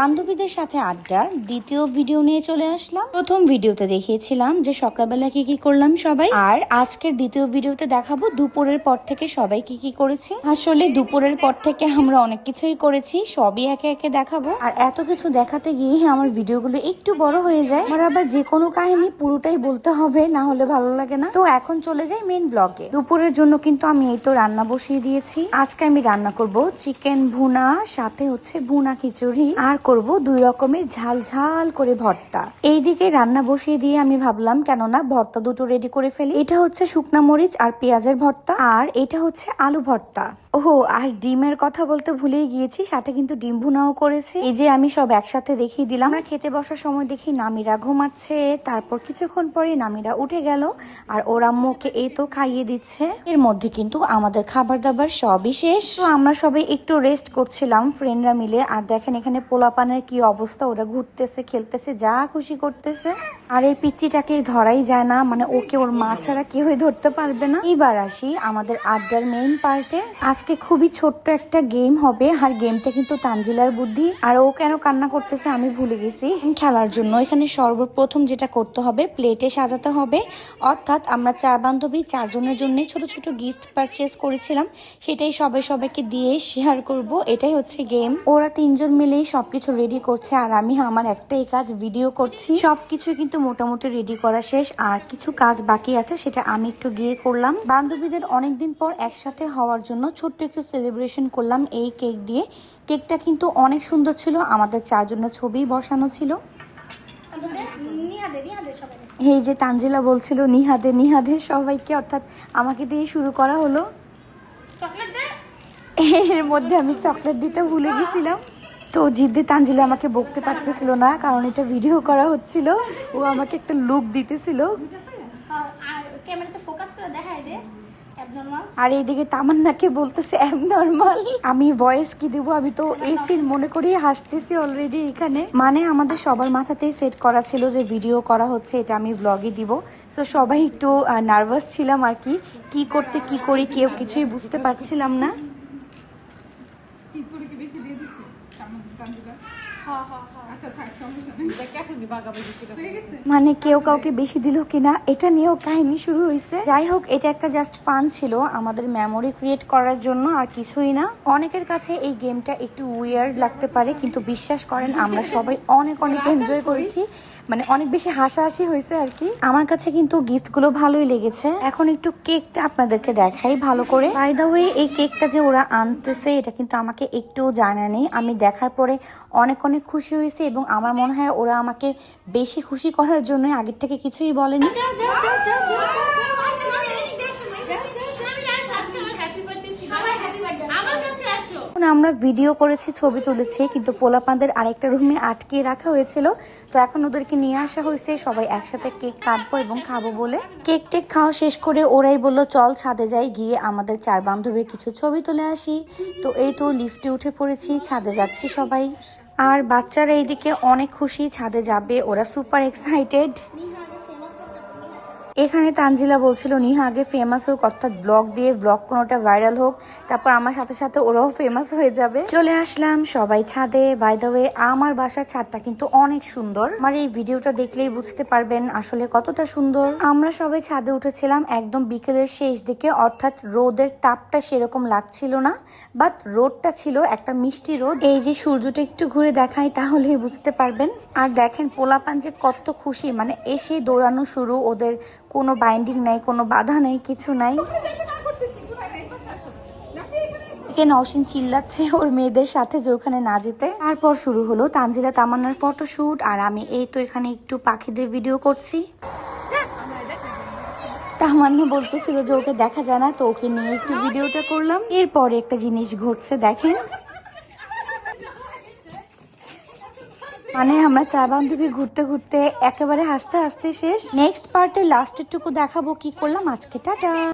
বান্ধবীদের সাথে আড্ডার দ্বিতীয় ভিডিও নিয়ে চলে আসলাম। প্রথম ভিডিওতে দেখিয়েছিলাম যে সকালবেলা কি কি করলাম সবাই, আর আজকের দ্বিতীয় ভিডিওতে দেখাবো দুপুরের পর থেকে সবাই কি কি করেছি। আসলে দুপুরের পর থেকে আমরা অনেক কিছুই করেছি, সবই একে একে দেখাবো। আর এত কিছু দেখাতে গিয়ে আমার ভিডিওগুলো একটু বড় হয়ে যায়, আমার আবার যে কোনো কাহিনী পুরোটাই বলতে হবে, না হলে ভালো লাগে না। তো এখন চলে যাই মেন ব্লগে। দুপুরের জন্য কিন্তু আমি এই তো রান্না বসিয়ে দিয়েছি। আজকে আমি রান্না করব চিকেন ভুনা, সাথে হচ্ছে ভুনা খিচুড়ি, আর করব 2 রকমের ঝাল ঝাল করে ভর্তা। এইদিকে রান্না বসিয়ে দিয়ে আমি ভাবলাম কেননা ভর্তা দুটো রেডি করে ফেলি। এটা হচ্ছে শুকনা মরিচ আর পেঁয়াজের ভর্তা, আর এটা হচ্ছে আলু ভর্তা। ওহো, আর ডিমের কথা বলতে ভুলেই গিয়েছি, সাথে কিন্তু ডিম ভুনাও করেছি। এই যে আমি সব একসাথে দেখিয়ে দিলাম। আমরা খেতে বসার সময় দেখি নামিরা ঘুমাচ্ছে, তারপর কিছুক্ষণ পরে নামিরা উঠে গেল আর ওর আম্মুকে এই তো খাইয়ে দিচ্ছে। এর মধ্যে কিন্তু আমাদের খাবার দাবার সবই শেষ। তো আমরা সবাই একটু রেস্ট করছিলাম ফ্রেন্ডরা মিলে। আর দেখেন এখানে পোলাপানের কি অবস্থা, ওরা ঘুরতেছে, খেলতেছে, যা খুশি করতেছে। আর এই পিচ্চিটাকে ধরাই যায় না, মানে ওকে ওর মা ছাড়া কেউই ধরতে পারবে না। এবার আসি আমাদের আড্ডার মেইন পার্টে। আজকে খুবই ছোট্ট একটা গেম হবে, আর গেমটা কিন্তু তানজিলার বুদ্ধি। আর ও কেন কান্না করতেছে আমি ভুলে গেছি। খেলার জন্য এখানে সর্বপ্রথম যেটা করতে হবে, প্লেটে সাজাতে হবে। অর্থাৎ আমরা 4 বান্ধবী 4 জনের জন্য ছোট ছোট গিফট পারচেজ করেছিলাম, সেটাই সবাইকে দিয়ে শেয়ার করব। এটাই হচ্ছে গেম। ওরা 3 জন মিলেই সবকিছু রেডি করছে, আর আমি আমার একটাই কাজ, ভিডিও করছি। সবকিছু কিন্তু মোটামুটি রেডি করা শেষ, আর কিছু কাজ বাকি আছে, সেটা আমি একটু গিয়ে করলাম। বান্ধবীদের অনেকদিন পর একসাথে হওয়ার জন্য ছোট্ট একটু সেলিব্রেশন করলাম এই কেক দিয়ে। কেকটা কিন্তু অনেক সুন্দর ছিল, আমাদের 4 জনের ছবি বসানো ছিল। এই যে তানজিলা বলছিল নিহাদে নিহাদে সবাইকে, অর্থাৎ আমাকে দিয়ে শুরু করা হলো। এর মধ্যে আমি চকলেট দিতে ভুলে গেছিলাম। তো জিদ্দি তানজিলা আমাকে বকতে পারতেছিল না, কারণ এটা ভিডিও করা হচ্ছিল। ও আমাকে একটা লুক দিতেছিল। আর এইদিকে তামান্নাকে বলতেছে অ্যাবনর্মাল। আমি ভয়েস কি দিব, আমি তো এই সিন মনে করেই হাসতেছি অলরেডি এখানে। মানে আমাদের সবার মাথাতেই সেট করা ছিল যে ভিডিও করা হচ্ছে, এটা আমি ব্লগে দিব। সো সবাই একটু নার্ভাস ছিলাম আর কি করতে কি করি কেউ কিছুই বুঝতে পারছিলাম না। মানে কেউ কাউকে বেশি দিল কিনা এটা নিয়েও কাহিনী শুরু হয়েছে। যাই হোক, এটা একটা জাস্ট ফান ছিল আমাদের মেমোরি ক্রিয়েট করার জন্য, আর কিছুই না। অনেকের কাছে এই গেমটা একটু উইয়ার্ড লাগতে পারে, কিন্তু বিশ্বাস করেন আমরা সবাই অনেক এনজয় করেছি, মানে অনেক বেশি হাসাহাসি হয়েছে আর কি। আমার কাছে কিন্তু গিফট গুলো ভালোই লেগেছে। এখন একটু কেকটা আপনাদেরকে দেখাই ভালো করে। বাই দ্য ওয়ে, এই কেকটা যে ওরা আনতেছে এটা কিন্তু আমাকে একটু জানা নেই। আমি দেখার পরে অনেক খুশি হয়েছে, এবং আমার মনে হয় ওরা আমাকে বেশি খুশি করার জন্য আগের থেকে কিছুই বলেনি। আমরা ভিডিও করেছি, ছবি তুলেছি, কিন্তু পোলাপানদের আরেকটা রুমে আটকে রাখা হয়েছিল। তো এখন ওদেরকে নিয়ে আসা হয়েছে, সবাই একসাথে কেক কাটবো এবং খাবো বলে। কেক টেক খাওয়া শেষ করে ওরাই বললো চল ছাদে যাই, গিয়ে আমাদের 4 বান্ধবীর কিছু ছবি তুলে আসি। তো এই তো লিফটে উঠে পড়েছি, ছাদে যাচ্ছি সবাই। আর বাচ্চারা এইদিকে অনেক খুশি, ছাদে যাবে, ওরা সুপার এক্সাইটেড। এখানে তানজিলা বলছিল নিহা আগে ফেমাস হোক, অর্থাৎ ব্লগ দিয়ে ব্লগ কোনোটা ভাইরাল হোক, তারপর আমার সাথে সাথে ওরাও ফেমাস হয়ে যাবে। চলে আসলাম সবাই ছাদে। বাই দ্য ওয়ে, আমার বাসার ছাদটা কিন্তু অনেক সুন্দর। আমার এই ভিডিওটা দেখলেই বুঝতে পারবেন আসলে কতটা সুন্দর। আমরা সবাই ছাদে উঠেছিলাম একদম বিকেলের শেষ দিকে, অর্থাৎ রোদের তাপটা সেরকম লাগছিল না, বাট রোদটা ছিল একটা মিষ্টি রোদ। এই যে সূর্যটা একটু ঘুরে দেখাই তাহলেই বুঝতে পারবেন। আর দেখেন পোলাপান যে কত খুশি, মানে এসে দৌড়ানো শুরু, ওদের কোনো বাইন্ডিং নাই, কোনো বাধা নাই, কিছু নাই। নওশিন চিল্লাচ্ছে ওর মেয়েদের সাথে যে ওখানে না যেতে। তারপর শুরু হলো তানজিলা তামান্নার ফটোশুট, আর আমি এই তো এখানে একটু পাখিদের ভিডিও করছি। তামান্না বলতেছিল যে ওকে দেখা যায় না, তো ওকে নিয়ে একটু ভিডিওটা করলাম। এরপরে একটা জিনিস ঘটছে দেখেন, মানে আমরা 4 বান্ধবী ঘুরতে ঘুরতে একেবারে হাসতে হাসতে শেষ। নেক্সট পার্টে লাস্টের টুকু দেখাবো কি করলাম আজকে। টাটা।